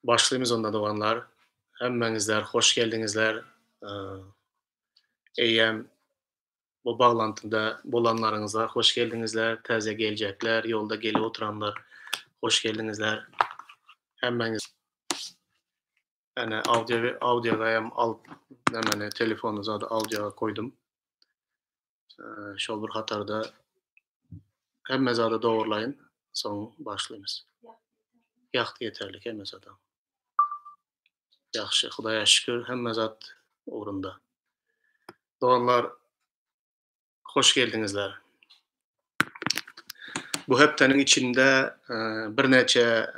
Başlayımız onda doğanlar. Hemmenizler hoş geldinizler. Ee, Eyyem bu bağlantıda bolanlarınızlar hoş geldinizler. Teze gelecekler, yolda geli oturanlar hoş geldinizler. Hemmeniz yani audio hem alıp hemen telefonunuza da audio koydum. Şol bir hatarda hemmezada doğrulayın. Son başlayımız. Yaktı yeterlik hemmezada. Yaxşı, Xudaya şükür hemmezat uğrunda. Doğanlar hoş geldinizler. Bu heptenin içinde bir neçe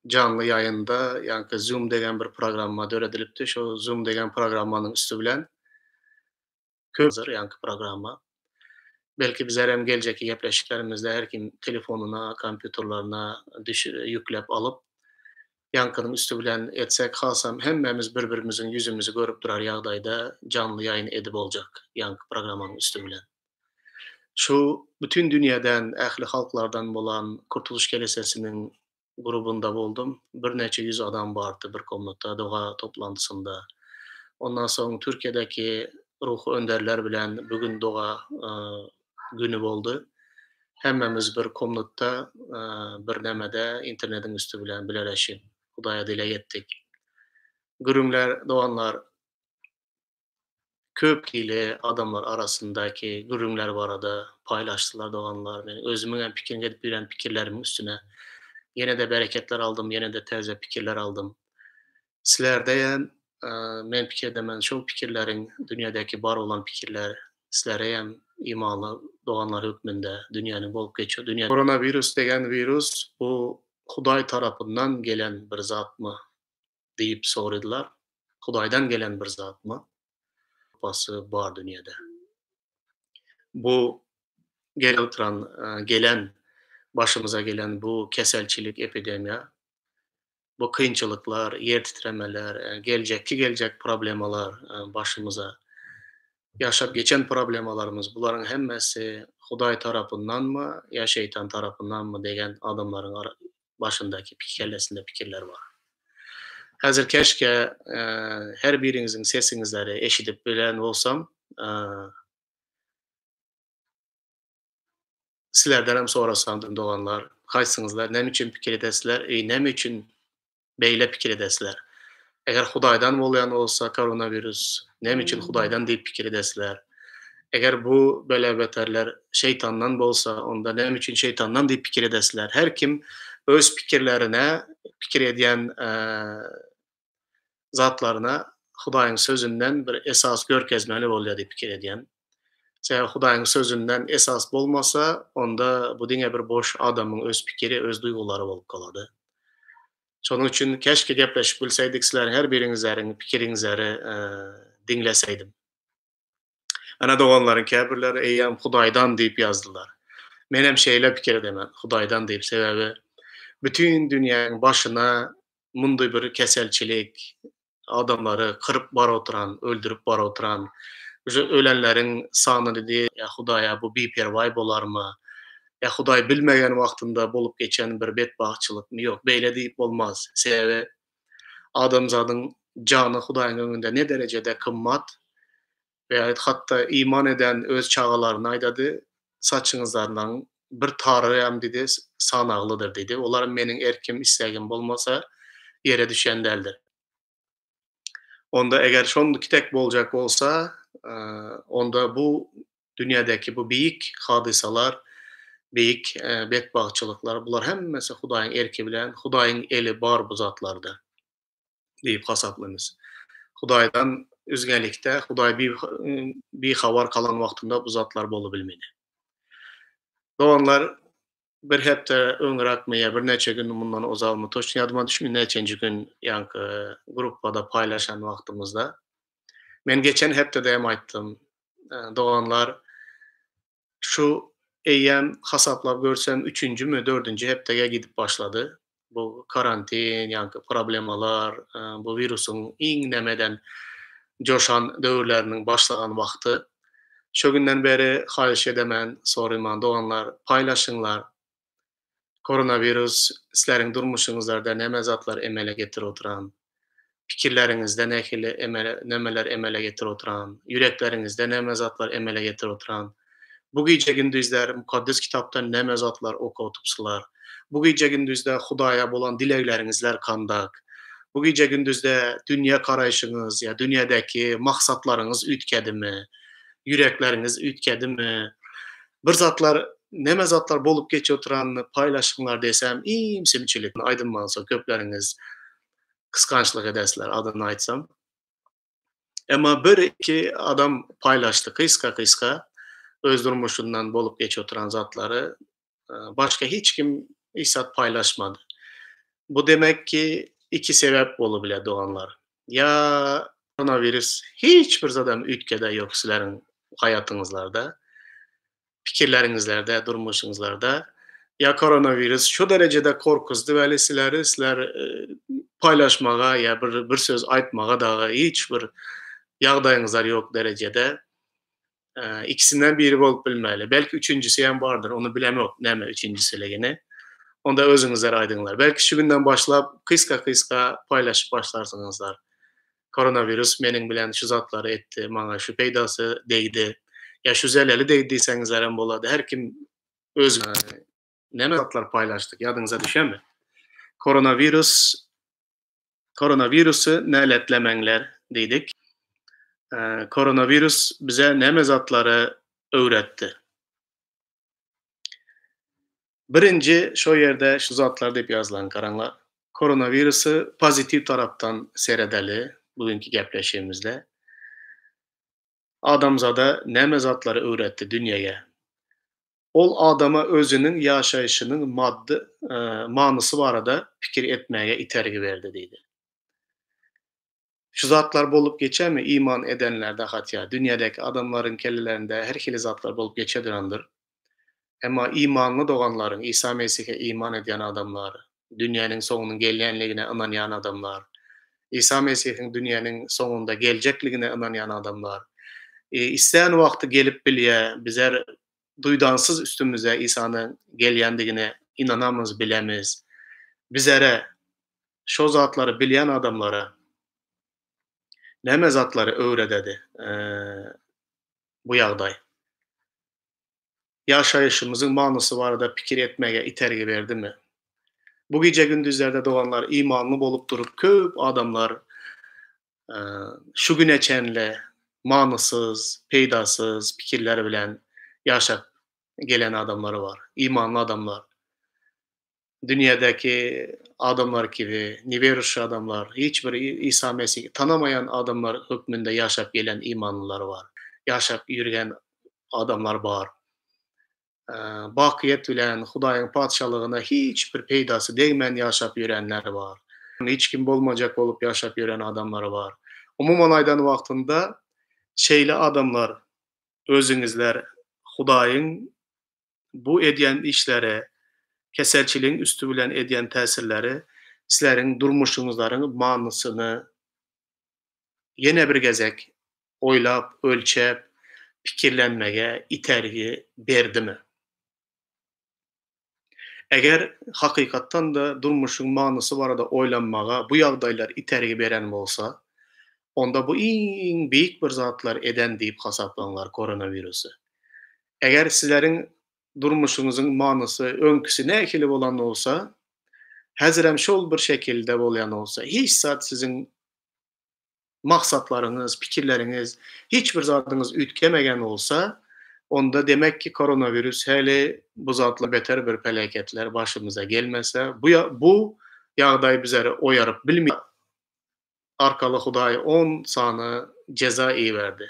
canlı yayında yani Zoom degen bir programma döredilipdi. Şu Zoom degen programmanın üstü bilen köpdür yani programma. Belki bizler hem geleceki gepleşiklerimizde her kim telefonuna, kompüterlarına yüklep alıp yankının üstü bilen etsek halsam hemmemiz birbirimizin yüzümüzü görüp durar yağdayda canlı yayın edip olacak yankı programmanın üstü bilen. Şu bütün dünyadan, ähli halklardan bolan Kurtuluş Kelesesi'nin grubunda boldum. Bir neçe yüz adam bardı bir komnatda, doğa toplantısında. Ondan soň Türkiýedäki ruh önderler bilen bugün doğa günü boldu. Hemmemiz bir komnatda, bir nemede internetin üstü bilen bilereşip Hudaýa dile etdik. Gürümler, doğanlar köp kili adamlar arasındaki gürümler barada paylaştılar doğanlar. Ben özümün hem pikirini edip bilen pikirlerimin üstüne yine de bereketler aldım, yine de teze pikirler aldım. Sizlerdeyen men pikirdemen şol pikirlerin dünyadaki bar olan pikirler sizlere hem imalı doğanlar hükmünde dünyanın bolup geçiyor. Dünya koronavirüs degen virüs bu Hudaý tarapyndan gelen bir zat mı deyip sorudylar. Hudaýdan gelen bir zat mı? Bası bar dünyada. Bu gelen başımıza gelen bu keselçilik epidemiya, bu kıyınçılıklar, yer titremeler, gelecek problemalar başımıza yaşap geçen problemalarımız buların hemmesi Hudaý tarapyndan mı ya şeytan tarapyndan mı degen adamların başındaki kellesinde pikirler var. Häzir keşke her birinizin sesiňizleri eşidip bilen bolsam, sizlerden hem sorasam doğanlar, haýsyňyzlar näme üçin pikir edesler, näme üçin beýle pikir edesler? Eger Hudaýdan bolýan bolsa koronavirus, näme üçin Hudaýdan diýip pikir edesler? Eger bu böyle beterler şeytandan bolsa, onda näme üçin şeytandan diýip pikir edesler? Her kim öz pikirlerine, pikir edýän zatlaryna Hudaýyň sözünden bir esas görkezmeli bolýar diýip pikir edýän. Sebäbi Hudaýyň sözünden esas bolmasa, onda bu diňe bir boş adamyň öz pikiri, öz duýgulary bolup galady. Şonuň üçin keşke gepleşip bilseydik sizleriň her biriňizleriň pikiriňizleri diňleseydim. Ana doganlaryň käbirleri eýýäm Hudaýdan diýip ýazdylar. Men hem şeýle pikir edemen, Hudaýdan diýip sebäbi bütün dünýäniň başyna mundy bir keselçilik, adamları kırıp bara oturan, öldürüp bara oturan, ölenlerin sanyny dedi, ya Hudaýa bu bipervay bolarmy? Ya Hudaý bilmegen wagtynda bolup geçen bir betbagçylykmy? Ýok, beýle diýip bolmaz. Sebäbi adamzadyň jany Hudaýyň öňünde ne derejede kymmat we hatda iman eden öz çagalaryna aýdady, saçyňyzlardan bir tarym dedi, sanaglydyr dedi. Olar meniň erkim islegim bolmasa ýere düşendeldir. Onda eger şondoky tek boljak bolsa, onda bu dünyadaki bu beýik hadisalar, beýik betbagçylyklar bular hemmesi Hudaýyň erki bilen, Hudaýyň eli bar bu zatlarda diýip hasaplanys. Hudaýdan üzgelikde, Hudaý bir habar kalan wagtynda bu zatlar bolup bilmedi. Doğanlar bir hepde öňrakmy, bir neçe gün mundan ozalmy, toşun ýadyma düşmüyor neçenji gün ýanky gruppada paýlaşan wagtymyzda. Men geçen hepde de hem aýtdym. Doğanlar şu eýýäm hasaplap görsem 3-nji 4-nji hepdege gidip başlady. Bu karantin, ýanky problemalar, bu virusyň iň nemeden joşan döwürleriniň başlagan wagty. Şo günden beri haýyş edemen, soraýman doğanlar paýlaşyňlar. Koronavirus sizlerin durmuşuňuzlarda näme zatlar emele getirip oturan, pikirleriňizde nämeler emele getirip oturan, yürekleriňizde näme zatlar emele getirip oturan, bu gije gündüzler mukaddes kitapdan näme zatlar okutypsylar, bu gije gündüzde Hudaýa bolan dilekleriňizler kandak, bu gije gündüzde dünýä garaýşyňyz ýa dünýädäki maksatlaryňyz ütkedimi, yürekleriňiz ütkedimi? Bir zatlar, näme zatlar bolup geçip oturanyny paýlaşyňlar desem, imsimçilik, aýdynmansa köpleriňiz kıskançlyk edesler, adyny aýtsam. Emma bir iki adam paýlaşdy kyska öz durmuşundan bolup geçip oturan zatlary, başga hiç kim isat paýlaşmady. Bu demek ki iki sebep bolup biler doganlar. Ya koronavirus hiç bir zadam ütkede ýok sizleriň hayatyňyzlarda, pikirleriňizlerde, durmuşuňuzlarda. Ya koronavirus şu derecede korkuzdy we sizler paýlaşmaga ýa bir söz aýtmaga daga hiç bir ýagdaýyňyzlar ýok derecede. İkisinden biri bolup bilmäli. Belki üçüncüsü hem bardyr, onu bilemok näme üçüncüsiligini. Onda özüňizler aýdyňlar. Belki şu günden başlap kyska paýlaşyp başlarsyňyzlar. Koronavirus meniň bilen şu zatlary etdi, maňa şu peýdasy değdi. Ya şu zeleli değdi diýseňizler hem bolady. Her kim öz näme zatlar paýlaşdyk, ýadyňyza düşenmi? Koronavirus Koronavirusy näletlemeňler diýdik. Koronavirus bize näme zatlary öwretdi? Birinci şo ýerde şu zatlar diýip ýazylan garaňlar. Koronavirusy pozitiv tarapdan seredeli bugünkü gepleşigimizde. Adamzada näme zatlary öwretdi dünýäge? Ol adama özüniň ýaşaýyşynyň maddi manysy barada pikir etmäge itergi berdi diýdi. Şu zatlar bolup geçemi iman edenlerde hatya dünýädäki adamlaryň kellelerinde her hili zatlar bolup geçedirandyr. Emma imanly doganlaryň, İsa Mesih'e iman edýän adamlar, dünýäniň soňunyň gelýänligine inanýan adamlar, İsa Mesih'iň dünýäniň soňunda geljekligine inanýan adamlar, isleýän wagty gelip bilýär, bizler duýdansız üstümüze İsa'nın gelýändigine inanamyz, bilemiz. Bizlere şo zatlary bilýän adamlara näme zatlary öwrededi bu ýagdaý? Ýaşaýyşymyzyň manysy barada pikir etmege itergi berdimi? Bu gije gündüzlerde doganlar imanly bolup durup köp adamlar şu güne çenle manysız, peýdasız pikirler bilen ýaşap gelen adamları var. İmanlı adamlar. Dünýädäki adamlar gibi, niwerişi adamlar, hiçbir İsa Mesih'i tanamayan adamlar hökmünde ýaşap gelen imanlılar var. Ýaşap ýürgen adamlar bar. Bakyet bilen Hudaýyň padşalygyna hiç bir peýdasy degmän ýaşap ýürenler bar. Hiç kim bolmajak bolup ýaşap ýüren adamlar bar. Umuman aýdan wagtynda şeýle adamlar özüňizler Hudaýyň bu edýän işlere, keselçiliğin üstü bilen edýän täsirleri sizleriň durmuşuňuzlaryň manysyny ýene bir gezek oýlap, ölçep, pikirlenmege itergi berdimi? Eger hakykatdan da durmuşyň manysy barada oýlanmaga bu ýagdaýlar itergi beren bolsa, onda bu iň beýik bir zatlar eden diýip hasaplanlar koronavirusy. Eger sizleriň durmuşuňyzyň manysy, öňküsy nähili bolan bolsa, häzir hem şol bir şekilde bolýan bolsa, hiç zat siziň maksatlaryňyz, pikirleriňiz, hiç bir zadyňyz ütkemegen bolsa, onda demek ki koronavirus heli bu zatla beter bir felaketler başymyza gelmese, bu ýagdaý bizleri oýaryp bilmeýär. Arkaly Hudaý 10 sany ceza iýerdi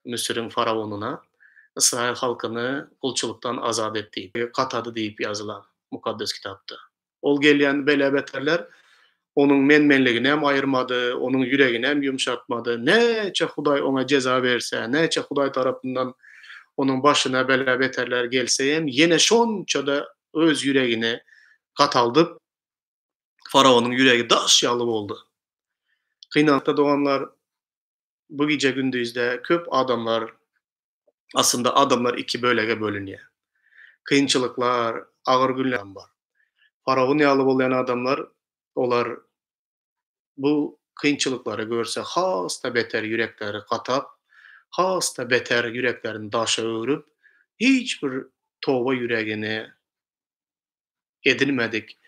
Müsir'iň farawonuna. İsrail halkyny gulçulukdan azad etdi, gatady diýip ýazylan mukaddes kitapda. Ol gelýän bele beterler onuň menmenligini hem aýyrmady, onuň ýüregini hem ýumşatmady. Näçe Hudaý ona ceza berse, näçe Hudaý tarapyndan onuň başyna bele beterler gelse hem ýene şonça da öz ýüregini gataldyp farawonyň ýüregi daş ýaly boldy. Kynanykda doganlar bu gije gündüzde köp adamlar aslında adamlar iki bölege bölünýär. Kynçylyklar, agyr günler bar. Paragyny ýaly bolan adamlar, olar bu kynçylyklara görse hasda beter yürekleri gatap, hasda beter yüreklerini daşa öwrüp, hiç bir toba yüregini edinmedik,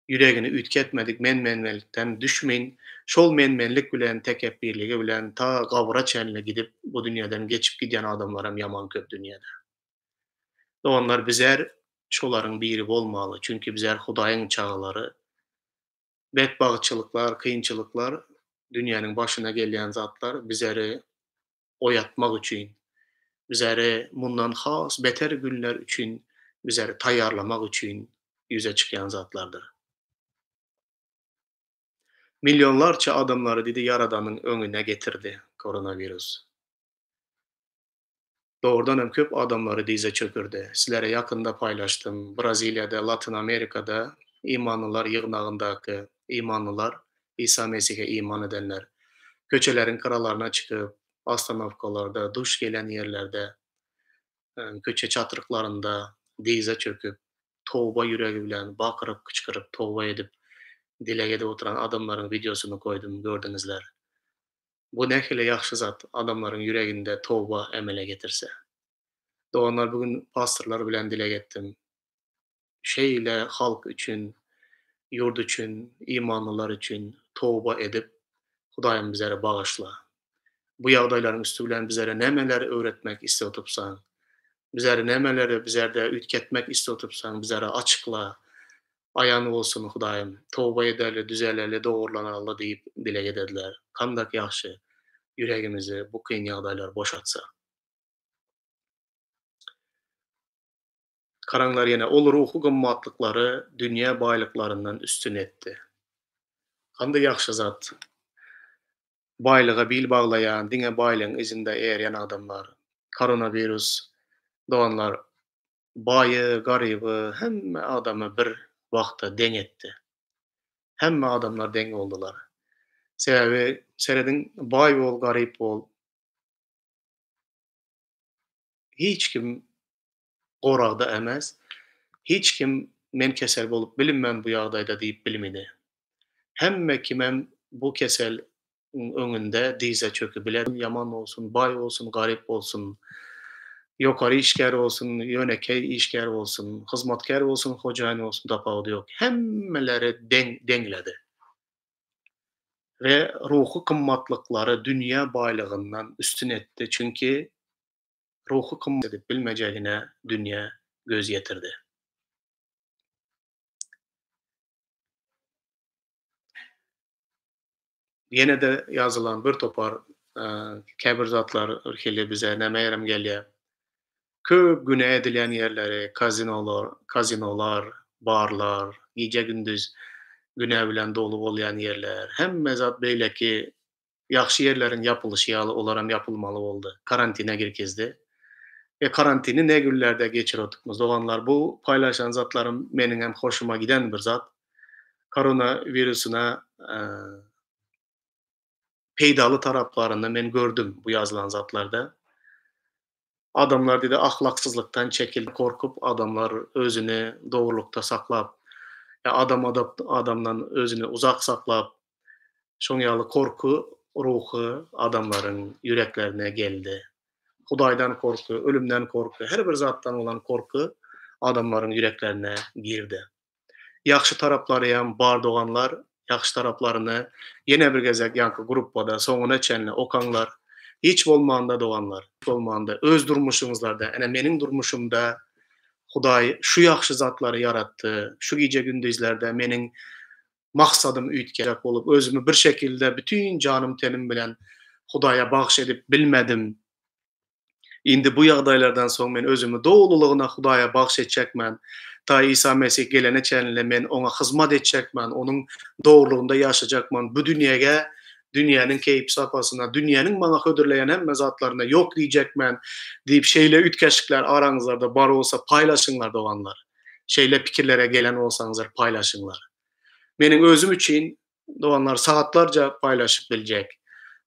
yüregini ütketmedik, menmenlikden düşmeyin. Şol menmenlik bilen, tekebbirligi bilen ta gabura çenli gidip bu dünýeden geçip gidýän adamlaram ýaman köp dünýede. Onlar bizer şolaryň biri bolmaly. Çünki bizer Hudaýyň çağalary, bedbagçylyklar, kynçylyklar, dünýäniň başyna gelýän zatlar bizeri oyatmak üçin, bizeri mundan has beter günler üçin, bizeri taýýarlamak üçin ýüze çykýan zatlardyr. Milyonlarça adamları dedi Yaradanyň öňüne getirdi koronavirus. Doğrudan hem köp adamları dize çökürdi. Sizlere yakında paylaştım. Brazilya'da, Latin Amerika'da imanlılar yığınağındaky imanlılar, İsa Mesih'e iman edenler, köçelerin karalarına çıkıp, astanavkalarda, duş gelen yerlerde, köçe çatırıklarında dize çöküp, towba yüreği bilen bakırıp, kıçkırıp, towba edip, dile edip oturan adamların videosunu koydum, gördünüzler. Bu nähili ýaxşy zat adamların yüreginde towba emele getirse. Doğanlar bugün pastorlar bilen dile getdim. Şeýle halk üçin, ýurt üçin, imanlılar üçin towba edip, Hudaýym bizlere bagyşla. Bu ýagdaýlaryň üstü bilen bizlere nemeler öwretmek isletipsaň, bizlere nemeleri bizlerde ütketmek isletipsaň, bizlere açykla, aýany bolsun Hudaýym, towba ederli, düzelerli, dogrulanarly diýip dile gedediler. Kandak ýaxşy yüregimizi bu kyn ýagdaýlar boşatsa. Karaňlar ýene ol ruhy gymmatlyklary dünýä baýlyklaryndan üstün etdi. Kanday ýaxşy zat. Baýlyga bil baglaýan, diňe baýlygyň izinde erýän adamlar, koronavirus doganlar baýy, garyby, hemme adamy bir wagtda deň etdi. Hemme adamlar deň boldular. Sebebi serediň baý bol, garyp bol, hiç kim goragda emes, hiç kim men kesel bolup bilinmem bu ýagdaýda diýip bilmedi. Hemme kimem bu kesel öňünde dize çöküp bilen, ýaman bolsun, baý bolsun, garyp bolsun, ýokary işgär bolsun, ýönekej işgär bolsun, hyzmatkär bolsun, hojaýyn bolsun, tapawudy ýok. Hemmeleri deňledi. Ve ruhy kymmatlyklary dünýä baýlygyndan üstün etdi. Çünki ruhy kymmat edip bilmejegine dünýä göz ýetirdi. Ýene de ýazylan bir topar käbir zatlar irhili bize nämeýärem gelýär. Köp güne edilen yerleri, kazinolar, barlar, gece gündüz güne bilen dolu bolýan yerler, hemme zat beýleki ýaxşy yerlerin yapılışı ýaly olaram yapılmaly boldy. Karantina girkezdi. Ve karantini ne günlerde geçiriyorduk. Doganlar bu paylaşan zatlarım menin hem hoşuma giden bir zat. Koronavirüsüne peydalı taraplarını men gördüm bu yazılan zatlarda. Adamlar dedi ahlaksızlıktan çekilip korkup adamlar özünü doğrulukta saklap, ya adamdan özünü uzak saklap, şoňaly korku ruhu adamların yüreklerine geldi. Hudaýdan korku, ölümden korku, her bir zattan olan korku adamların yüreklerine girdi. Ýaxşy taraplaryam bar doganlar, ýaxşy taraplaryny ýene bir gezek ýanky gruppada soňuna çenli okaňlar, hiç bolmanda doganlar, bolmanda öz durmuşuňuzlarda, ene meniň durmuşumda Hudaý şu ýaxşy zatlary yaratdy, şu gije gündüzlerde meniň maksadym üýtgerek bolup, özümü bir şekilde bütün canım tenim bilen Hudaýa bagş edip bilmedim. Indi bu ýagdaýlardan soň men özümü dowlulugyna Hudaýa bagş etjekmen. Ta İsa Mesih gelene çenle men ona hyzmat etjekmen, onuň dowrulugynda ýaşajakman. Bu dünýäge, dünýäniň keyip sapasyna, dünýäniň maňa hödürleýän hemme zatlaryna ýok diýjekmen diýip şeýle ütkeşikler araňyzlarda bar bolsa paýlaşyňlar doganlar. Şeýle pikirlere gelen bolsaňyzlar paýlaşyňlar. Meniň özüm üçin doganlar saatlarca paýlaşyp biljek.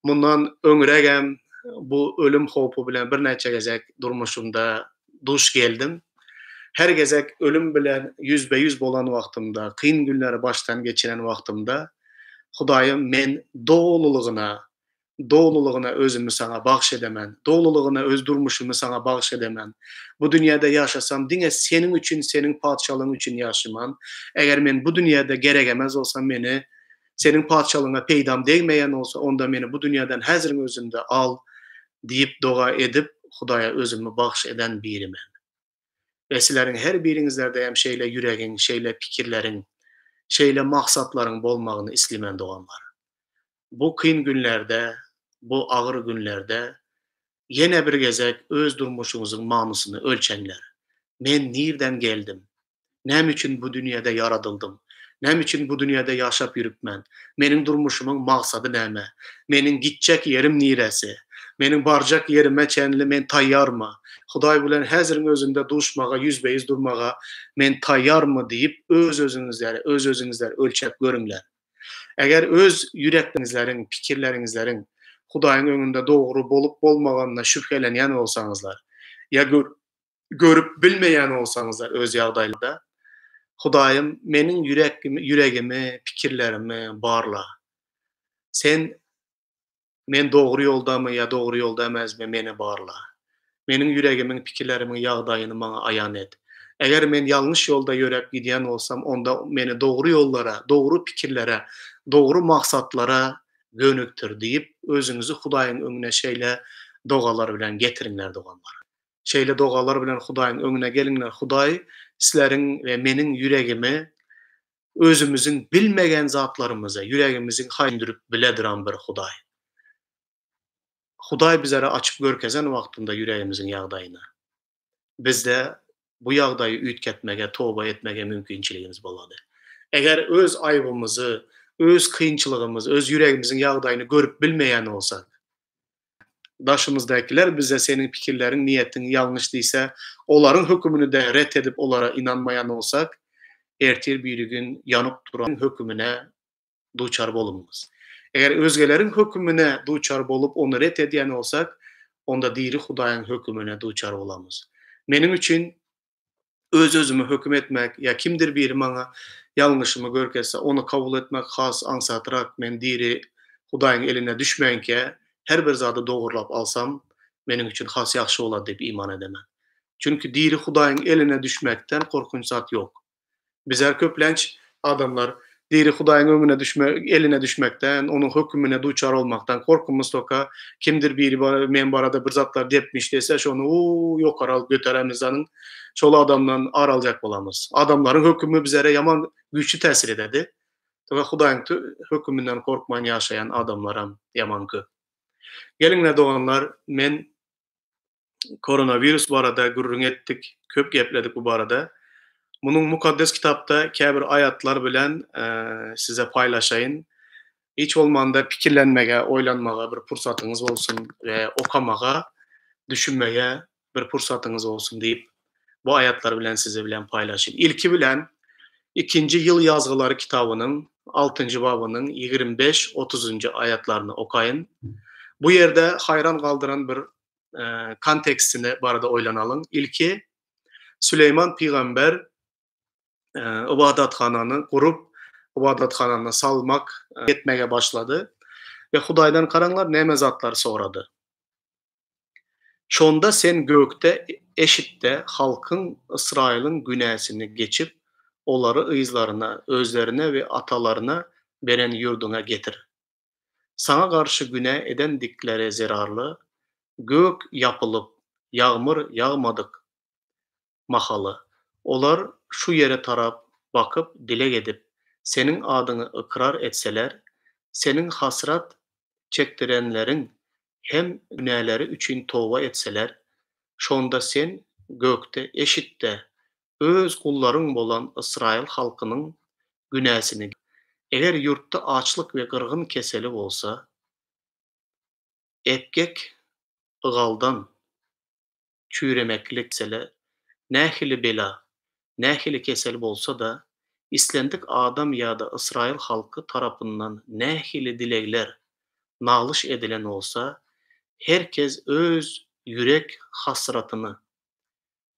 Mundan öňüregem bu ölüm howpy bilen bir näçe gezek durmuşumda duş geldim. Her gezek ölüm bilen yüzbe-yüz bolan wagtymda, kyn günleri baştan geçiren wagtymda, Hudaýym men dowlulugyna özümni sana bagş edemen, dowlulugyna öz durmuşymy sana bagş edemen. Bu dünýäde ýaşasam diňe seniň üçin, seniň padşalygyň üçin ýaşaman. Eger men bu dünýäde gerek emez bolsam meni seniň padşalygyna peýdam degmeýän bolsa, onda meni bu dünýäden häziriň özünde al diýip doga edip Hudaýa özümni bagş eden birimen. Ve sizlerin her biriňizlerde hem şeýle ýüregiň, şeýle pikirleriň, şeýle maksatlaryň bolmagyny islemen doganlar. Bu kyn günlerde, bu agyr günlerde ýene bir gezek öz durmuşyňyzyň manysyny ölçeňler. Men nirden geldim? Näme üçin bu dünýäde yaradyldım? Näme üçin bu dünýäde ýaşap ýürüpmen? Meniň durmuşymyň maksady näme? Meniň gitjek ýerim niresi? Meniň barjak ýerime çenli men taýýarmy? Hudaý bilen häziriň özünde duşmaga, yüzbe-yüz durmaga men taýýarmy diýip öz özüňizleri ölçep görüňler. Eger öz ýürekliňizleriň, pikirleriňizleriň Hudaýyň öňünde dogry bolup bolmagyna şüphelenýän bolsaňyzlar, ýa görüp bilmeýän bolsaňyzlar öz ýagdaýlarda, Hudaýym meniň ýüregimi, pikirlerimi barla. Sen men dogry ýoldamy ýa dogry ýolda emezmi meni barla. Meniň ýüregimiň, pikirlerimiň ýagdaýyny maňa aýan et. Eger men ýalňyş ýolda ýörep gidýän bolsam, onda meni dogry ýollara, dogry pikirlere, dogry maksatlara gönükdir diýip özüňizi Hudaýyň öňüne şeýle dogalar bilen getiriňler doganlar. Şeýle dogalar bilen Hudaýyň öňüne geliňler. Hudaý sizleriň we meniň ýüregimi özümiziň bilmegen zatlarymyzy, ýüregimiziň haýyndyryp bilediran bir Hudaý. Hudaý bizlere açyp görkezen wagtynda ýüregimiziň ýagdaýyny. Bizde bu ýagdaýy üýtgetmege, toba etmege mümkinçiligimiz bolady. Eger öz aýbymyzy, öz kynçylygymyzy, öz ýüregimiziň ýagdaýyny görüp bilmeýän bolsak, daşymyzdakiler bize seniň pikirleriň, niýetiň ýalňyş diýse, olaryň hökmüni de ret edip olara inanmaýan bolsak, ertir bir gün ýanyp duran hökmüne duçar bolumyz. Eger özgeleriň hökmüne duçar bolup onu ret edýän bolsak, onda diri Hudaýyň hökmüne duçar bolamyz. Meniň üçin öz özüme hökm etmek, ýa kimdir biri maňa ýalňyşymy görketse, onu kabul etmek has ansatyrak men diri Hudaýyň eline düşmeýänke, her bir zady dogurlap alsam, meniň üçin has ýaxşy bolar diýip iman edemen. Çünki diri Hudaýyň eline düşmekden korkunç zat ýok. Bizler köplenç adamlar diri Hudaýyň eline düşmekden, onun hökmüne duçar olmaktan korkumyz toka, kimdir biri men barada bir zatlar depmiş dese, şonu ýokary alyp göteremiz anyň, şol adamdan araljak bolamyz. Adamlaryň hökmü bizlere ýaman güýçli täsir ededi. Toka Hudaýyň hökmünden korkmaýan ýaşaýan adamlaram ýaman köp. Geliňler doganlar, men koronavirus barada gürrüň etdik, köp gepledik bu barada. Munyň mukaddes kitapda käbir ayatlar bilen size paýlaşaýyn. Hiç bolmanda pikirlenmege, oýlanmaga bir pursatyňyz bolsun we okamaga, düşünmege bir pursatyňyz bolsun diýip bu ayatlar bilen size bilen paýlaşaýyn. İlki bilen 2-nji ýyl ýazgylary kitabynyň 6-njy babynyň 25-30-njy ayatlaryny okaýyn. Bu ýerde hayran galdyran bir kontekstini barada oýlanalyň. İlki Süleyman Peygamber ibadathanany kurup, ibadathanany salmak etmege başlady ve Hudaýdan karaňlar näme zatlar sorady. Şonda sen gökde, eşitde halkyň Israýlyň günäsini geçip, olary yzlaryna, özlerine we atalaryna beren ýurduňa getir. Sana garşy günä edendikleri zerarly, gök yapılıp, ýağmur ýağmadyk mahaly. Olar şu yere tarap, bakıp, dile edip, senin adyny ikrar etseler, senin hasrat çekdirenleriň hem günäleri üçin toba etseler, şonda sen gökde, eşitde öz kullaryň bolan Israil halkynyň günäsini, eger ýurtda açlyk we gyrgyn keseli bolsa, epkek ygaldan çüýremeklik sele, nähili bela, nähili kesel bolsa da, islendik adam ýa-da Israil halky tarapyndan nähili dilegler nalyş edilen bolsa, herkes öz ýürek hasratyny,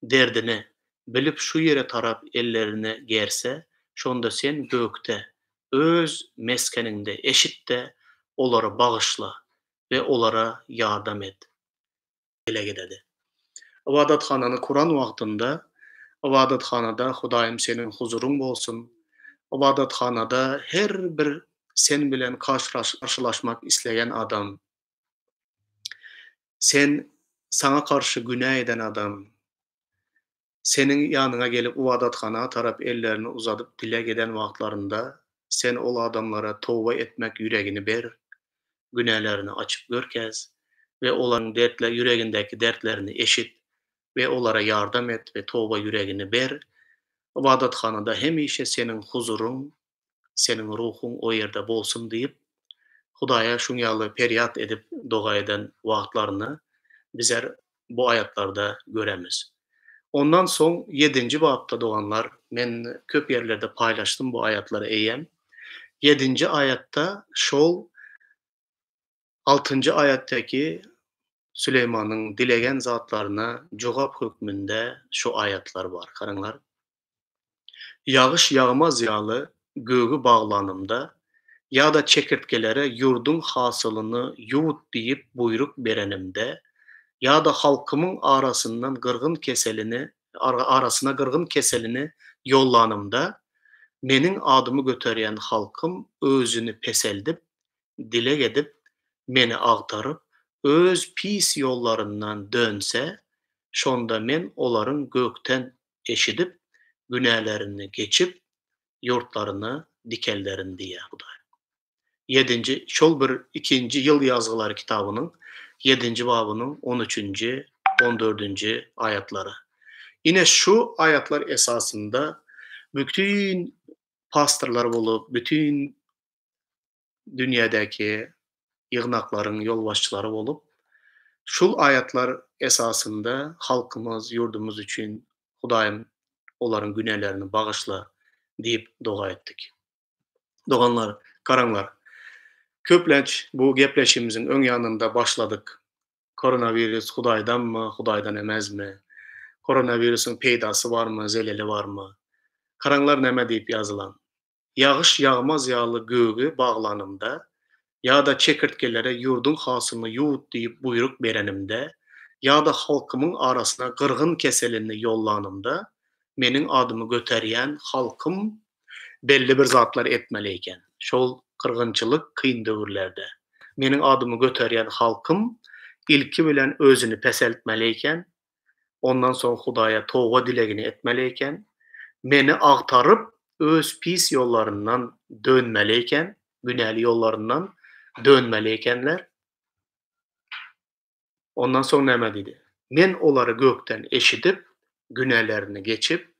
derdini bilip şu yere tarap ellerini gerse, şonda sen gökte, öz meskeninde, eşitde olara bağışla ve olara yardım et. Dile gidedi. Ibadathanany kuran wagtynda, ibadathanada Hudaýym senin huzuruň bolsun. Ibadathanada her bir sen bilen karşılaşmak islegen adam, sana karşı günah eden adam, senin ýanyňa gelip ibadathana tarap ellerini uzadyp dile geden wagtlarynda sen ol adamlara towba etmek yüregini ber, günahlerini açyp görkez ve olaryň yüregindäki dertlerini eşit ve olara yardım et ve towba yüregini ber. Ibadathanada hemişe senin huzuruň, senin ruhuň o ýerde bolsun diýip Hudaýa şuň ýaly peryat edip doga eden wagtlaryny bizler bu ayatlarda göremiz. Ondan soň 7-nji babda doganlar, men köp ýerlerde paýlaşdym bu aýatlary eýem. 7-nji aýatda şol 6-njy aýatdaki Süleymanyň dilegen zatlaryna jogap hökmünde şu aýatlar bar. Garaňlar. Yağış yağmaz ýaly göğü baglanymda ýa-da çekirtkelere ýurduň hasylını ýuwut diýip buyruk berenimde ýa-da halkymyň arasına gyrgyn keselini ýollanymda meniň adymy göterýän halkym özüni peseldip, dile gedip, meni agtaryp, öz pis ýollaryndan dönse, şonda men olaryň gökten eşidip, günahlerini geçip, yurtlaryny dikellerin diýe Hudaý. 7-nji şol bir 2-nji ýyl ýazgylary kitabynyň 7-nji babynyň 13-nji, 14-nji aýatlary. Ine şu aýatlar esasında bütün pastorlar bolup, bütün dünýädäki ýygnaklaryň ýolbaşçylary bolup, şul aýatlar esasında halkymyz, ýurdumyz üçin Hudaýym olaryň günahlerini bagyşla diýip doga etdik. Doganlar, karaňlar, köplenç bu gepleşimiziň öň ýanynda başladyk. Koronavirus Hudaýdanmy, Hudaýdan emezmi? Koronavirusyň peýdasy barmy, zeleli barmy? Karaňlar näme diýip ýazylan? Yağış yağmaz ýaly göğü baglanymda ýa-da çekirtkelere ýurduň hasylyny ýuwut diýip buyruk berenimde ýa-da halkymyň arasyna gyrgyn keselini ýollanymda meniň adymy göterýän halkym belli bir zatlar etmeli eken. Şol kırgınçylyk kyn döwürlerde. Meniň adymy göterýän halkym ilki bilen özüni peseltmeli eken, ondan soň Hudaýa towba dilegini etmeli eken, meni agtaryp öz pis ýollaryndan dönmeli eken, günäli ýollaryndan dönmeli ekenler. Ondan soň näme diýdi? Men olary gökden eşidip, günahlerini geçip,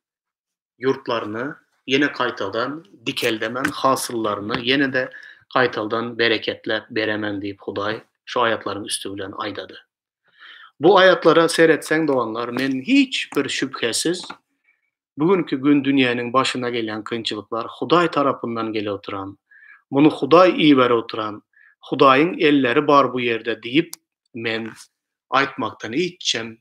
yurtlaryny ýene gaýtadan dikeldemen, hasyllaryny ýene de gaýtadan bereketlep beremen diýip Hudaý şu aýatlaryň üstü bilen aýdady. Bu aýatlara seretseň doganlar, men hiç bir şüphesiz bugünkü gün dünýäniň başyna gelen kynçylyklar Hudaý tarapyndan gele oturan, muny Hudaý iýbere oturan, Hudaýyň elleri bar bu ýerde diýip men aýtmakdan hiçem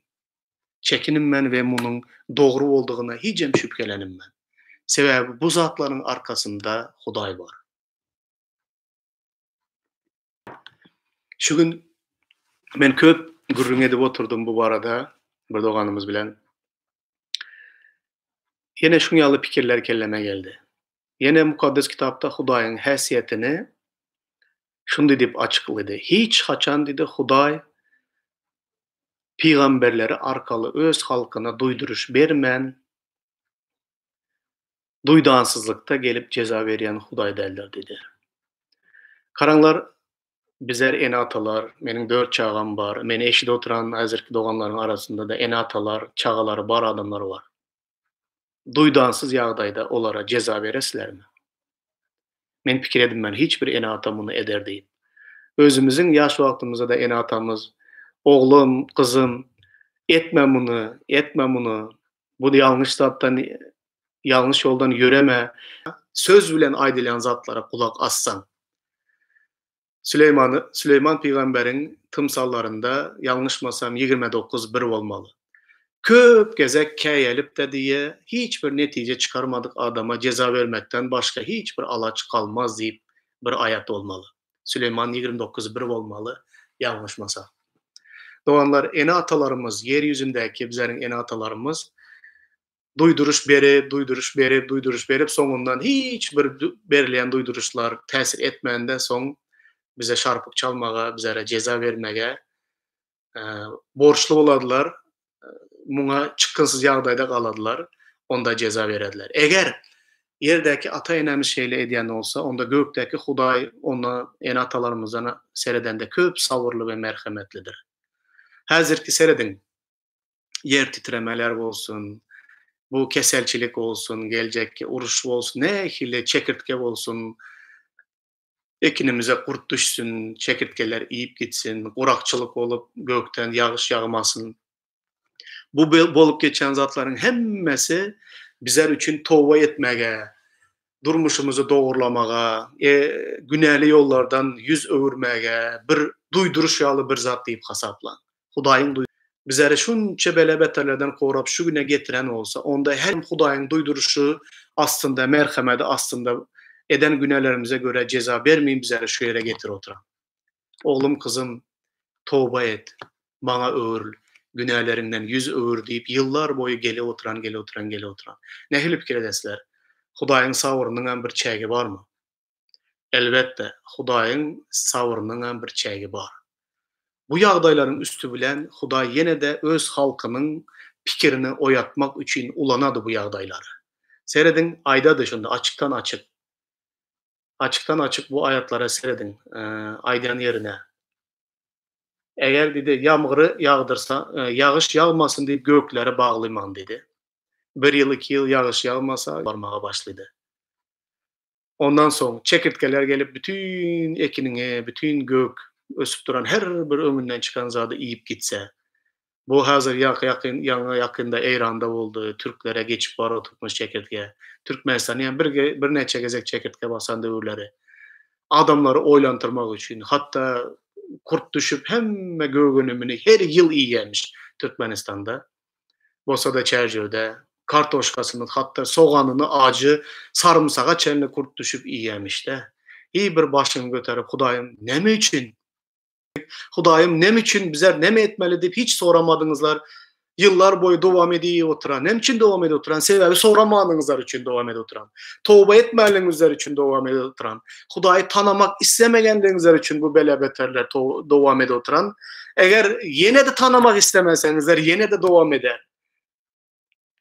çekinimmen we munyň dogry boldygyna hiçem şüphelenimmen. Sebäbi bu zatlaryň arkasynda Hudaý bar. Şu gün men köp gürrüň edip oturdum bu barada bir doganymyz bilen. Ýene şuň ýaly pikirler kelleme geldi. Ýene mukaddes kitapda Hudaýyň häsiýetini şunday diýip açyklady. Hiç haçan diýdi Hudaý peýgamberleri arkaly öz halkyna duýduruş bermän, duýdansızlykda gelip ceza berýän Hudaý derler diýdi. Karaňlar, bizler ene atalar, meniň 4 çagam bar, meni eşide oturan häzirki doganlaryň arasynda da ene atalar, çagalary bar adamlar bar. Duýdansız ýagdaýda olara ceza bereslermi? Men pikir edimmen hiç bir ene ata muny eder diýip. Özümiziň ýaş wagtymyzda da ene atamyz, oglum, kızım, etme muny, bu ýalňyş zatdan, ýalňyş ýoldan ýöreme, söz bilen aýdylan zatlara kulak assaň. Süleyman peýgamberiň tymsallarynda ýalňyşmasam 29 bir bolmaly. Köp gezek käýelip de diýe, hiçbir netije çıkarmadık adama ceza vermekten başka hiçbir alaç kalmaz diýip bir ayat bolmaly. Süleyman 29:1 bolmaly, ýalňyşmasa. Doganlar, ene atalarımız, ýerýüzündäki bizleriň ene atalarymız duyduruş berip, soňundan hiçbir berilýän duýduruşlar täsir etmände soň bize şarpyk çalmaga, bizlere ceza vermege borçlu boladylar. Muňa çykynsyz ýagdaýda galadylar, onda ceza berediler. Eger ýerdäki ata-enemiz şeýle edýän bolsa, onda gökdäki Hudaý ona ene atalarymyzdan seredende köp sabyrly we merhemetlidir. Häzirki serediň yer titremeler bolsun, bu keselçilik olsun, gelecekki uruş bolsun, nähili çekirtke bolsun, ekinimize kurt düşsün, çekirtkeler iýip gitsin, gurakçylyk bolup gökden ýagyş ýagmasyn. Bu bolup geçen zatlaryň hemmesi bizler üçin towba etmege, durmuşumuzu dogurlamaga, günäli ýollardan yüz öwürmege, bir duýduruş ýaly bir zat diýip hasaplan. Hudaýyň bizleri şunça bele beterlerden korap şu güne getiren olsa, onda her Hudaýyň duýduruşy aslında merhemeti aslında eden günahlarımıza göre ceza vermeyin bizleri şu yere getir oturan. Oğlum kızım tövbe et, bana öğürl, günahlarından yüz öğür deyip yıllar boyu gele oturan. Ne hilip kiredesler? Hudaýyň sabryndan bir çägi barmy? Elbette, Hudaýyň sabryndan bir çägi bar. Bu ýagdaýlaryň üstü bilen Hudaý ýene de öz halkynyň pikirini oyatmak üçin ulanady bu ýagdaýlary. Seredin aýdady şunda açyktan açyk bu ayatlara seredin aýdan ýerine. Eger dedi ýamgyry ýagdyrsa, ýagyş ýagmasyn diýip gökleri baglyman dedi. 1 ýyl, 2 ýyl ýagyş ýagmasa barmaga başlydy. Ondan soň çekirtkeler gelip bütün ekiniňe, bütün gök ösüp duran her bir öňünden çykan zady iýip gitse, bu hazır ýakynda Eýranda boldy, türklere geçip baratykmyş çekirtke. Türkmenistan ýa bir neçe gezek çekirtke basan döwürleri. Adamları oýlantyrmak üçin, hatda kurt düşüp hemme gögönümini her ýyl iýýärmiş Türkmenistanda. Bolsa da çärjewde kartoşkasyny, hatda soganyny, acı, sarımsaga çenli kurt düşüp iýýärmiş-de. Bir başyny göterip Hudaýym näme üçin? Hudaýym näme üçin bizler näme etmeli diýip hiç soramadyňyzlar. Yıllar boyu dowam edýär oturan. Näme üçin dowam edýär oturan? Sebebi soramadyňyzlar üçin dowam edýär oturan. Towba etmäliňizler üçin dowam edýär oturan. Hudaýy tanamak islemegendiňizler üçin bu bele beterler dowam edýär oturan. Eger ýene de tanamak islemeseňizler ýene de dowam eder.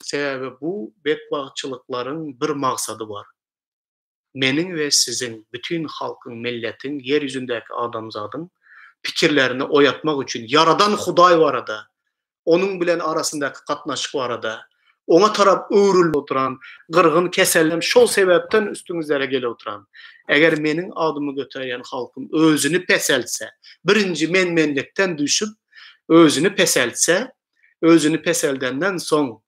Sebebi bu bedbagçylyklaryň bir maksady bar. Meniň we siziň, bütün halkyň, milletiň, yer ýüzündäki adamzadyň pikirlerini oyatmak üçin yaradan Hudaý barada, onun bilen arasındaky gatnaşyk barada, ona tarap öwrülip oturan, gyrgyn kesellem şol sebäpden üstüňizlere gele oturan. Eger meniň adymy göterýän halkym özüni peseltse, birinji menmenlikden düşüp özüni peseltse, özüni peseldenden soň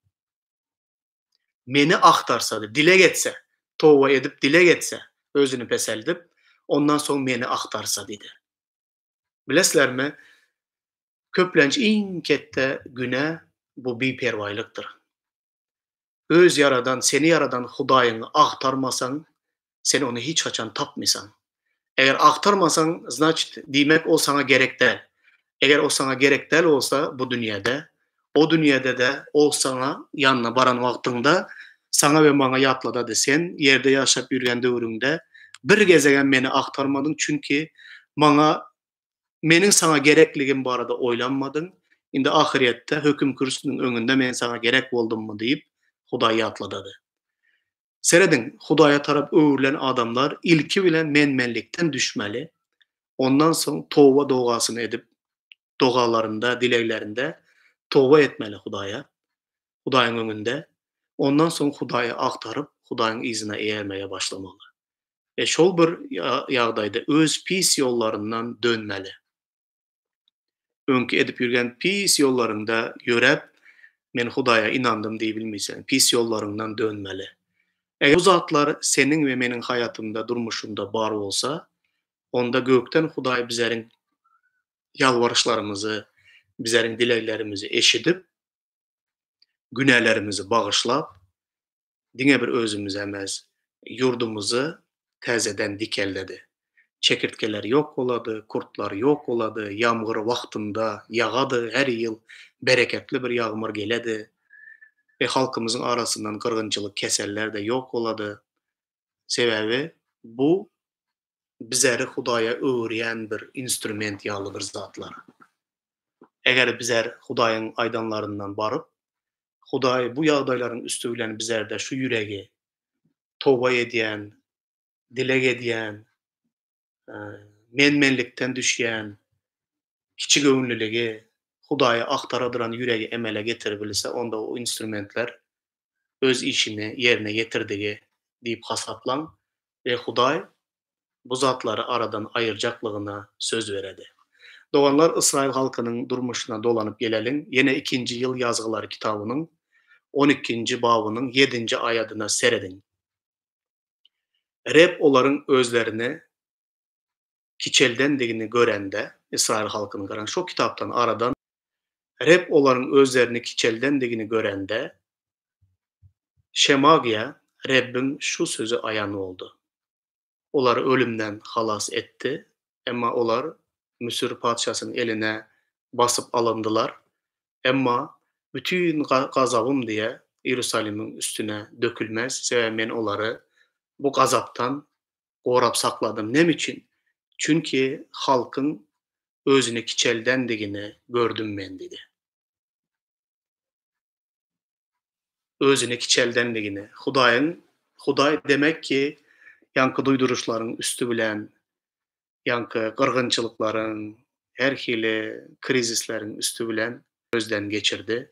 meni aktarsa, dile getse, towba edip dile getse, özüni peseldip, ondan soň meni aktarsa dedi. Bileslermi? Köplenç iň kette güne bu biperwaýlykdyr. Öz yaradan, seni yaradan Hudaýyňy aktarmasaň, sen onu hiç haçan tapmaýsan. Eger aktarmasaň, значит, diýmek o sana gerek däl. Eger o sana gerek däl bolsa bu dünýede, o dünýede de o sana ýanyna baran wagtyňda sana we maňa ýatlada sen ýerde ýaşap ýürgen döwrüňde bir gezegen meni aktarmadyň çünki maňa meniň sana gerekligim barada oýlanmadyň. Indi ahiretde höküm kürsüsiniň öňünde men sana gerek boldummy diýip Hudaý ýatladady. Seredin Hudaýa tarap öwrülen adamlar ilki bilen menmenlikden düşmeli. Ondan soň towba dogasyny edip dogalarynda, dileklerinde towba etmeli Hudaýa. Hudaýyň öňünde. Ondan soň Hudaýy aktaryp Hudaýyň izine eýermeye başlamaly. Şol bir ýagdaýda öz pis ýollaryndan dönmeli. Öňkü edip ýürgen pis ýollarynda ýörep, men Hudaýa inandym diýip bilmeýsen, pis ýollaryndan dönmeli. Eger bu zatlar seniň we meniň hayatymda, durmuşymda bar bolsa, onda gökden Hudaý bizleriň ýalwaryşlarymyzy, bizleriň dileklerimizi eşidip, günahlarımızı bağışlap, diňe bir özümüz emes, yurdumuzy täzeden dikelledi. Çekirtkeler yok bolady, kurtlar yok bolady, ýamgyr wagtynda ýagady, her ýyl bereketli bir ýagmyr geledi. Halkymyzyň arasyndan kyrgynçylyk, keseller de yok bolady. Sebäbi bu bizleri Hudaýa öwürýän bir instrument ýaly bir zatlar. Eger bizler Hudaýyň aýdanlaryndan baryp, Hudaý bu ýagdaýlaryň üstü bilen bizlerde şu ýüregi toba edýän, dilek edýän, menmenlikden düşýän, kiçik öwünlüligi, Hudaýa aktaradyran ýüregi emele getirebilse, onda o instrumentler öz işini yerine getirdigi diýip hasaplan we Hudaý bu zatlary aradan aýyrjaklygyna söz beredi. Doganlar Israil halkynyň durmuşyna dolanyp geleliň, ýene 2-nji ýyl ýazgylary kitabynyň 12-nji babynyň 7-nji aýatyna serediň. Reb olaryň özlerini kiçeldendigini görende, Israil halkyny garaň şo kitapdan aradan Reb olaryň özlerini kiçeldendigini görende, Şemagiýa Rebbin şu sözü aýan boldu. Olary ölümden halas etdi, emma olar Müsir padşasynyň eline basyp alyndylar. Emma bütün gazabym diye Ýerusalimiň üstüne dökülmez. Sebäbi men olary bu gazapdan gorap sakladym. Nem için? Çünki halkyň özüni kiçeldendigini gördüm men dedi. Özüni kiçeldendigini. Hudaý demek ki ýanky duýduruşlaryň üstü bilen, ýanky gyrgynçylyklaryň, her hili krizisleriň üstü bilen gözden geçirdi.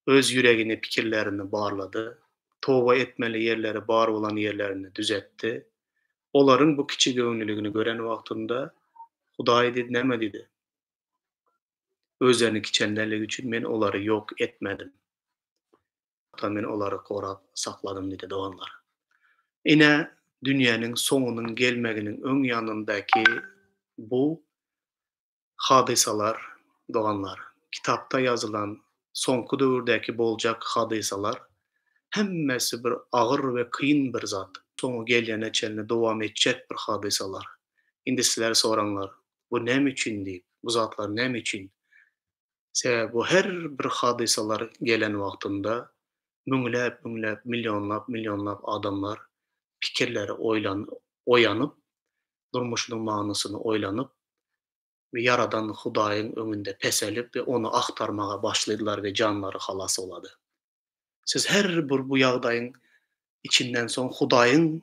Öz ýüregini, pikirlerini barlady. Toba etmeli ýerleri, bar bolan ýerlerini düzetdi. Olaryň bu kiçik öwünlüligini gören wagtynda Hudaý dedi, näme dedi? Özlerini kiçenderligi üçin men olary ýok etmedim. Men olary gorap sakladym dedi doganlar. Ine dünýäniň soňunyň gelmeginiň öň ýanyndaky bu hadysalar, doganlar, kitapda ýazylan soňky döwürdäki boljak hadysalar hemmesi bir agyr we kıyın bir zat. Soňu gelýän çelne dowam etjek bir hadysalar. Indi sizler soraňlar, bu näme üçin diýip, bu zatlar näme üçin? Sebäbi bu her bir hadysalar gelen wagtynda müňläp, millionlap adamlar pikirleri oýanyp, durmuşynyň magnasyny oýlanyp we Yaradan Hudaýyň öňünde peselip we onu aktarmaga başladylar we canlary halas bolady. Siz her bir bu ýagdaýyň içinden soň Hudaýyň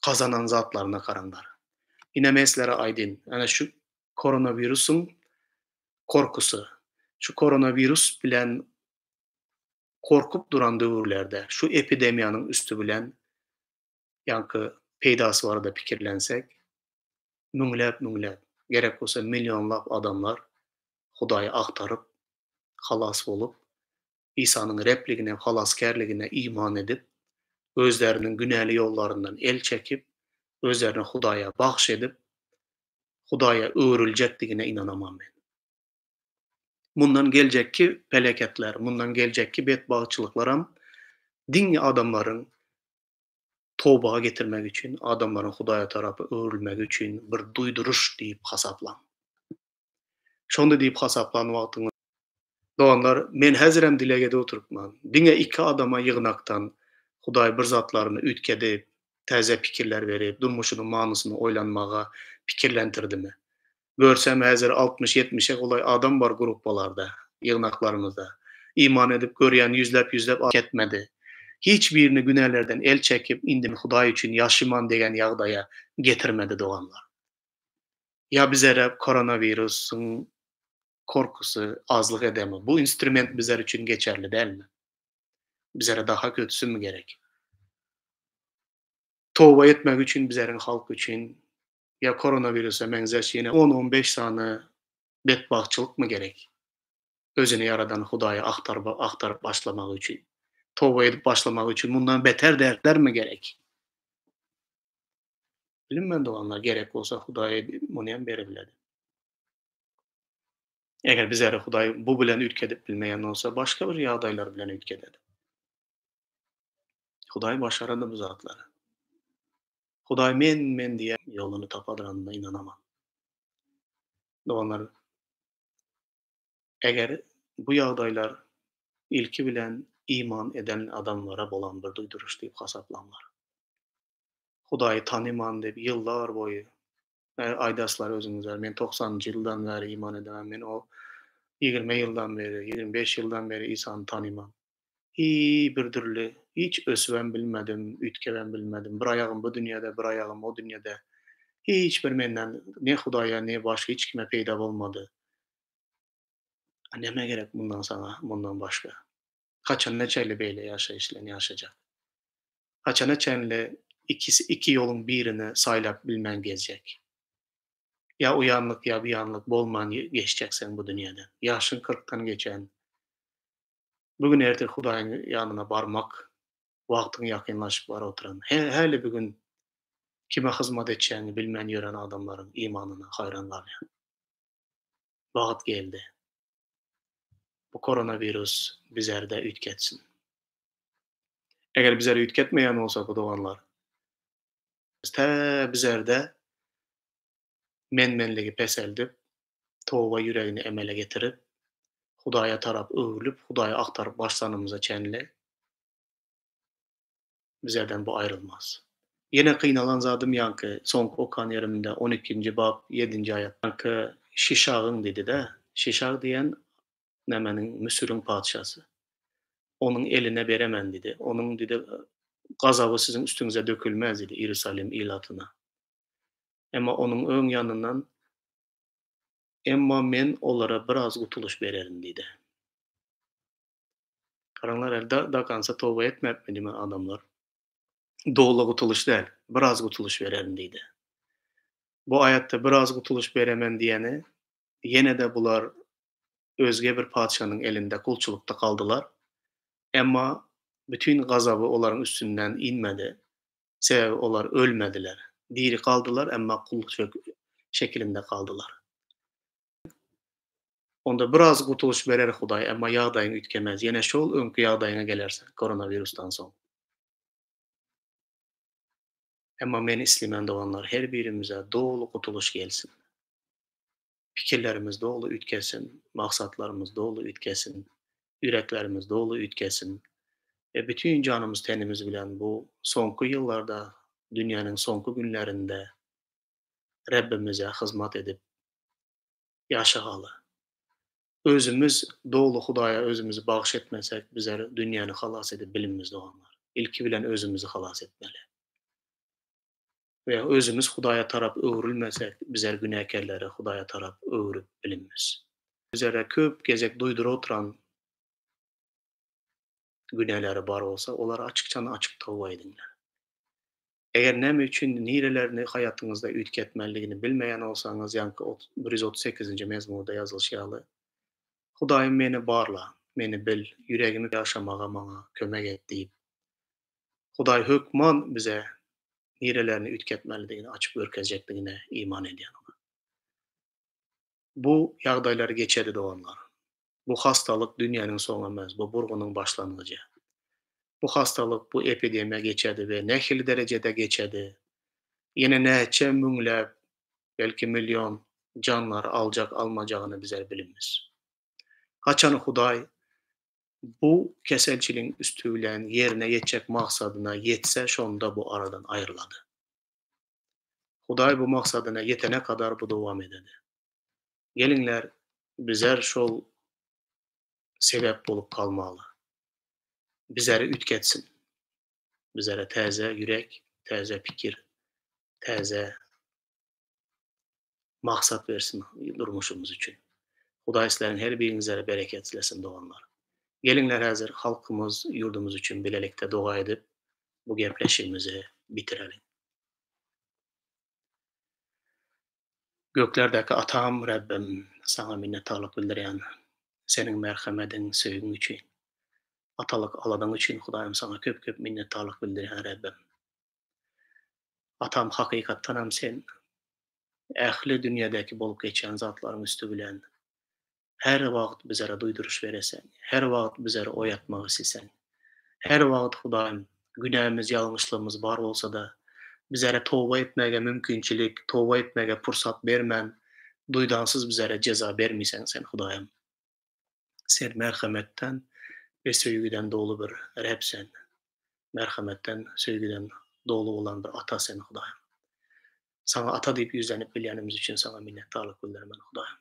kazanan zatlaryna garaňlar. Ine men sizlere aýdyn, ana şu koronawirusyň korkusy, şu koronavirus bilen korkup duran döwürlerde, şu epidemiýanyň üstü bilen ýanky peýdasy barada pikirlensek, müňläp, gerek bolsa millionlap adamlar Hudaýy aktaryp, halas bolup, Isanyň repligine, halaskärligine iman edip, özleriniň günäli ýollaryndan el çekip, özlerini Hudaýa bagş edip, Hudaýa öwrüljekdigine inanamam men. Mundan geljekki peleketler, mundan geljekki betbagçylyklaram dinňe adamlaryň tobaga getirmek üçin, adamlaryň Hudaýa tarapy öwrülmegi üçin bir duýduruş diýip hasaplan. Şonda diýip hasaplan wagtyňda doganlar, men häzirem dilegede oturupman. Diňe 2 adama ýygnaktan Hudaý bir zatlaryny ütkedip, täze pikirler berip, durmuşynyň magnasyny oýlanmaga pikirlendirdimi? Görsem häzir 60-70'e golay adam bar gruppalarda, ýygnaklarymyzda. İman edip görýän yüzläp ketmedi. Hiçbirini günahlerden el çekip, indi Hudaý üçin ýaşyman degen ýagdaýa getirmedi doganlar. Ya bizlere koronavirusyň korkusy azlyk edemi? Bu instrument bizler üçin geçerli dälmi? Bizlere daha kötüsü mü gerek? Toba etmek üçin bizleriň halk üçin ya koronavirusa meňzeş ýene 10-15 sany betbagçylyk mı gerek? Özüni Yaradan Hudaýa aktaryp başlamak üçin. Toba edip başlamak üçin mundan beter dertler mi gerek? Bilinmän doganlar, gerek bolsa Hudaý munyň berebiledi. Eger bizleri Hudaý bu bilen ülkedip bilmeýän bolsa, başga bir ýagdaýlar bilen ülkededi. Hudaý başarady bu zatlary. Hudaý men diýen ýoluny tapadyrandyna inanaman. Doganlar, eger bu ýagdaýlar ilki bilen iman eden adamlara bolan bir duýduruş diýip hasaplanlar. Hudaýy tanyman diýip ýyllar boýy aýdaslar özüňizler. Men 90-njy ýyldan bäri iman edemem. Men o 20 ýyldan beri, 25 ýyldan beri Isany tanyman. Bir türlü hiç ösüben bilmedim, ütkeben bilmedim. Bir ayağım bu dünyada, bir ayağım o dünyada. Hiç bir menden ne Hudaýa ne başga hiç kime peýda bolmady. Näme gerek bundan sana, bundan başga? Kaçan neçeýle beýle ýaşaýyşlaryny ýaşajak? Kaçan neçeýle iki ýoluň birini saýlap bilmän gezjek? Ya uyanlyk ya buyanlyk bolman geçeceksen bu dünýeden. Ýaşyň 40'tan geçen, bugün ertir Hudaýyň ýanyna barmak, wagtyň ýakynlaşyp bara oturan, häli bugün kime hyzmat etjäni bilmän ýören adamlaryň imanyna haýran galýan. Wagt geldi. Bu koronavirus bizlerde ütketsin. Eger bizleri ütketmeýän bolsa bu doganlar, bizlerde menmenligi peseldip, toba yüregini emele getirip, Hudaýa tarap öwrülüp, Hudaýy aktaryp başlanymyza çenli bizlerden bu ayrılmaz. Yine kıynalan zadym ýanky soňky okan ýerimde 12-nji bab 7-nji aýat. Ýanky Şişagyň dedi-de, Şişag diýen nämeniň Müsürüň padşasy. Onuň eline beremen dedi. Onuň dedi gazaby sizin üstüňize dökülmez dedi Ýerusalim ilatyna. Emma onuň öň ýanyndan emma men olara biraz gutuluş bererim dedi. Karaňlar dakansa toba etmepmidimi adamlar? Dogla gutuluş däl, biraz gutuluş bererim diýdi. Bu aýatda biraz gutuluş beremen diýeni, ýene-de bular özge bir padşanyň elinde kulçulukda kaldylar. Emma bütün gazaby olaryň üstünden inmedi. Sebäbi olar ölmediler. Diri kaldylar emma kulçuk şekilinde kaldylar. Onda biraz gutuluş berer Hudaý, emma ýagdaýyň ütkemez. Ýene şol öňkü ýagdaýyňa gelersen, koronavirusdan soň. Emma meni islemen doganlar, her birimize dogly gutuluş gelsin. Pikirlerimiz dogly ütkesin, maksatlarymyz dogly ütkesin, yüreklerimiz dogly ütkesin. Bütün canımız tenimiz bilen bu soňky ýyllarda, dünýäniň soňky günlerinde Rabbimize hyzmat edip ýaşagaly. Özümüz dogly Hudaýa özümüzi bagş etmesek, bizler dünýäni halas edip bilinmiz doganlar. İlki bilen özümüzi halas etmeli. Veya özümüz Hudaýa tarap öwrülmesek, bizler günäkerleri Hudaýa tarap öwrüp bilinmiz. Bizlere köp gezek duýdurup oturan günahları bar olsa, olar açıkçana açık tawba edinler. Eger näme üçin nirelerini hayatyňyzda ütketmelligini bilmeýän bolsaňyz, ýanky 138-nji mezmurda ýazylýaly. Hudaýym meni barla, meni bil, yüregimi ýaşamaga maňa kömek et diýip. Hudaý hökman bize nirelerini ütketmelligini açyp görkezjekdigine iman edýän. Bu ýagdaýlar geçedi doganlar. Bu hastalyk dünýäniň soňu emas, bu burgunyň başlangıcı. Bu hastalyk, bu epidemiýa geçedi we nähili derejede geçedi. Ýene näçe müňläp, belki milyon canlar aljak almajagyny bizler bilinmiz. Haçan Hudaý bu keselçiliň üstü bilen ýerine ýetjek maksadyna ýetse şonda bu aradan aýrylady. Hudaý bu maksadyna ýetene kadar bu dowam ededi. Geliňler bizler şol sebep bolup kalmaly. Bizleri ütketsin. Bizlere täze yürek, täze pikir, täze maksat versin durmuşumuz üçin. Hudaý sizleriň her biriňizlere bereket tilesin doganlar. Geliňler häzir halkymyz, ýurdumyz üçin bilelikde doga edip bu gepleşigimizi bitirelim. Göklerdäki Atam Rabbim, sana minnetdarlyk bildirýän, seniň merhametiň, söýgüň üçin. Atalyk aladyň üçin Hudaýym sana köp minnetdarlyk bildirýän Rabbim. Atam hakykatdanam sen ähli dünýädäki bolup geçen zatlaryň üstü bilen Her wagt bizlere duýduruş beresen, her wagt bizlere oýatmagy silsen, her wagt Hudaýym günämiz, ýalňyşlygymyz bar bolsa-da bizlere toba etmege mümkinçilik, toba etmege pursat bermän, duýdansyz bizlere ceza bermisen sen Hudaýym. Sen merhametten ve söýgüden dolu bir Repsen. Merhametten, söýgüden dolu bolan bir ata sen Hudaýym. Sana ata diýip ýüzlenip bilýänimiz üçin sana minnetdarlyk bildirmen Hudaýym.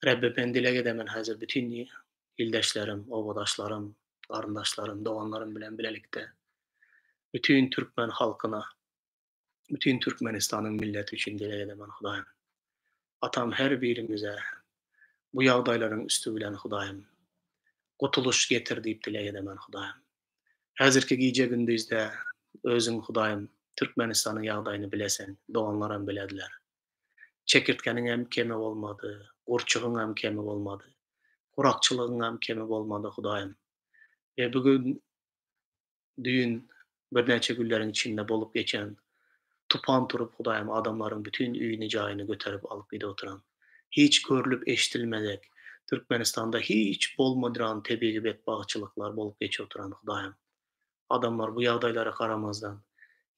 Rabbim ben dile edemen häzir bütün ildeşlerim, obadaşlarym, garyndaşlarym, doganlarym bilen bilelikde bütün Türkmen halkyna, bütün Türkmenistanyň milleti üçin dile edemen Hudaýym. Atam her birimize bu ýagdaýlaryň üstü bilen Hudaýym gutuluş getir diýip dile edemen Hudaýym. Häzirki giýje gündüzde özüň Hudaýym Türkmenistanyň ýagdaýyny bilesen, doganlar bilediler. Çekirtkeniň hem kemi bolmady, gurçugyň hem kemi bolmady, kurakçylygyň hem kemi bolmady Hudaýym. Bugün düýün bir näçe günleriň içinde bolup geçen tupan turup Hudaýym adamlaryň bütün üýini jaýyny göterip alyp gide oturan, hiç görülüp eşdilmedek, Türkmenistanda hiç bolmadyran tebigi bedbagçylyklar bolup geçip oturan Hudaýym. Adamlar bu ýagdaýlara garamazdan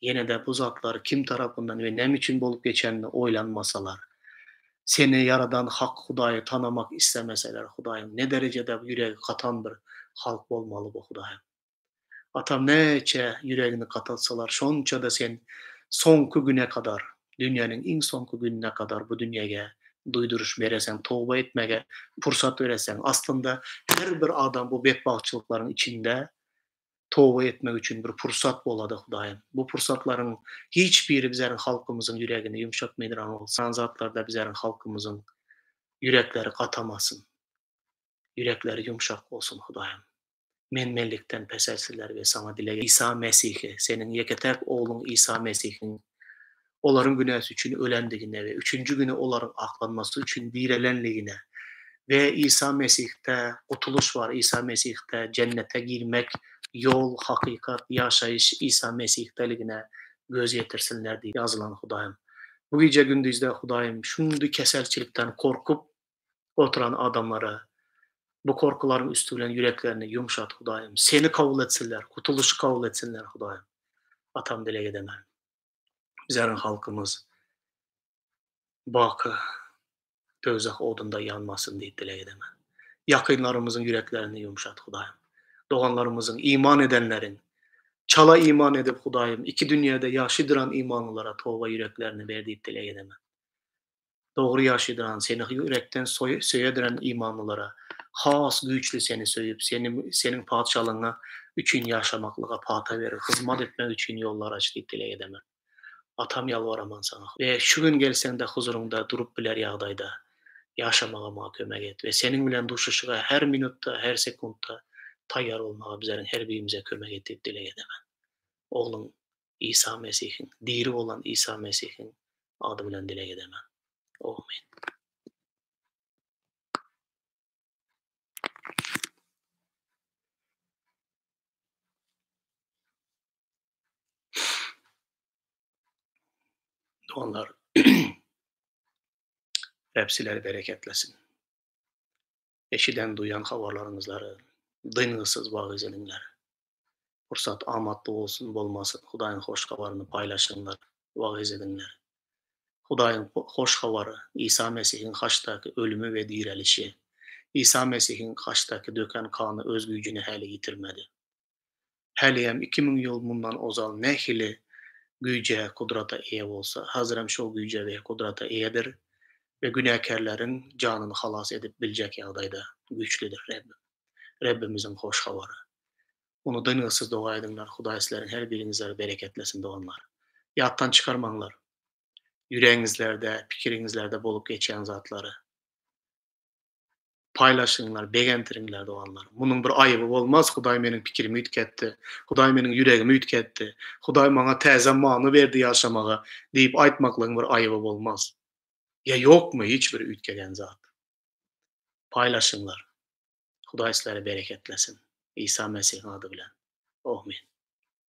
ýene de bu zatlar kim tarapyndan we näme üçin bolup geçenini oýlanmasalar, seni yaradan hak Hudaýy tanamak istemeseler Hudaýym, ne derejede ýüregi katan bir halk bolmaly bu Hudaýym. Atam näçe yüregini katatsalar şonça da sen soňky güne kadar, dünýäniň iň soňky gününe kadar bu dünýäge duýduruş beresen, toba etmege pursat beresen, aslında her bir adam bu bedbagçylyklaryň içinde toba etmek üçin bir pursat bolady Hudaýym. Bu pursatlaryň hiçbiri bizleriň halkymyzyň yüregini ýumşatmaýdyran bolsan zatlarda bizleriň halkymyzyň yürekleri katamasyn. Yürekleri ýumşak bolsun Hudaýym. Menmenlikden peselsiler ve sana dile İsa Mesih'i, senin yeketek oğlun İsa Mesih'in olaryň günäsi üçin ölendigine ve üçüncü günü olaryň aklanması üçin direlenligine ve İsa Mesih'te gutuluş var, İsa Mesih'te cennete girmek, yol, hakikat, ýaşaýyş İsa Mesih'teligine göz yetirsinler diye yazılan Hudaýym. Bu gece gündüzde Hudaýym şundy keselçilikden korkup oturan adamlara bu korkuların üstü bilen yüreklerini yumşat Hudaýym. Seni kabul etsinler, kutuluşy kabul etsinler Hudaýym. Atam dile edemem. Bizleriň halkymız baky dözek odunda yanmasın diýip dile edemem. Yakynlarımızın yüreklerini yumşat Hudaýym. Doganlarımızın, iman edenlerin, çala iman edip Hudaýym, iki dünýäde ýaşydyran imanlılara toba yüreklerini ber diýip dile edemem. Dogry ýaşydyran, seni yürekden söýediren imanlılara, has güýçli seni söýüp, seniň padşalygyňa üçin ýaşamaklyga pata berir, hyzmat etmek üçin ýollar aç diýip dile edemem. Atam ýalbaraman sana. Ve şu gün gelsen de huzurunda durup biler ýagdaýda ýaşamaga maňa kömek et ve seniň bilen duşuşyga her minutda, her sekundda taýýar bolmaga bizleriň her birimize kömek et diýip dile edemem. Oğlum İsa Mesih'in, diri olan İsa Mesih'in adı bilen dile edemem. Amin. Onlar hepsileri bereketlesin. Eşiden duyan habarlarınızları dıyngısız bağız edinler. Fursat amatlı olsun bolmasın. Hudaýyň hoş habaryny paylaşınlar, bağız edinler. Hudaýyň hoş habary, İsa Mesih'in haçdaky ölümü ve direlişi, İsa Mesih'in haçdaky döken kany öz güýjüni häli ýitirmedi. Hälem 2000 ýyl mundan ozal nähili güýje, kudrata eýe bolsa, hazıram şol güýje we kudrata eýedir ve günäkärleriň janyny halas edip biljek ýagdaýda güýçlidir Rabbim. Rabbimiziň hoş habary. Onu dayňysyz doga edinler. Hudaý sizleriň her birinizi bereketlesin doganlar. Ýatdan çykarmaňlar. Yüreğinizlerde, pikiriňizlerde bolup geçen zatlary paylaşyňlar, begentirňler doganlar. Munyň bir aýyby bolmaz. Hudaý meniň pikirimi ütketdi. Hudaý meniň yüregimi ütketdi. Hudaý maňa täze many berdi ýaşamaga diýip aýtmaklaryň bir aýyby bolmaz. Ya ýokmy hiç bir ütkeden zat? Paylaşyňlar. Hudaý sizleri bereketlesin. İsa Mesih'in adı bilen. Amin.